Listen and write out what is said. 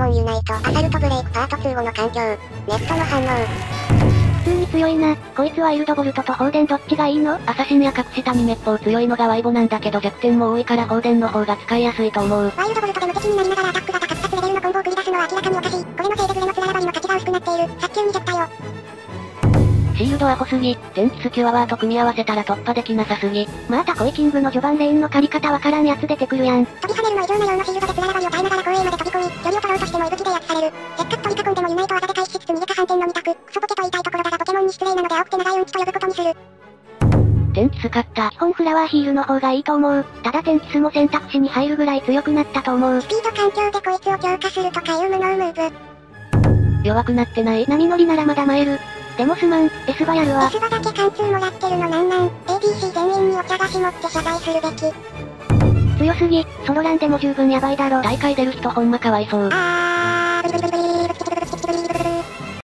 モンユナイト、アサルトブレイクパート2後の環境、ネットの反応。普通に強いな。こいつはイルドボルトと放電どっちがいいの？アサシンや隠したにめっぽう強いのがワイボなんだけど弱点も多いから放電の方が使いやすいと思う。ワイルドボルトで無敵になりながらアタックが高2つレベルのコンボを繰り出すのは明らかにおかしい。これのせいでグレのつららばりの価値が薄くなっている。早急に絶対よ。シールドアホすぎ、電気スキュアワーと組み合わせたら突破できなさすぎ。またコイキングの序盤レーンの借り方わからんやつ出てくるやん。飛び跳ねるの異常な量のシールドでつららばりを耐えながら後衛まで飛び込み、距離を取ろうとしても F 字で圧される。せっかく取り囲んでもユナイト技で回避しつつ逃げか反転の2択。クソポケと言いたいところだがポケモンに失礼なので青くて長いうんちと呼ぶことにする。天気ス買った。基本フラワーヒールの方がいいと思う。ただ天気スも選択肢に入るぐらい強くなったと思う。スピード環境でこいつを強化するとかいう無能ムーブ。弱くなってない。波乗りならまだ参る。でもすまん、S バやるわ。 S バだけ貫通もらってるのなんなん。 ADC 全員にお茶菓子持って謝罪するべき。強すぎ、ソロランでも十分やばいだろ。大会出る人ほんまかわいそう。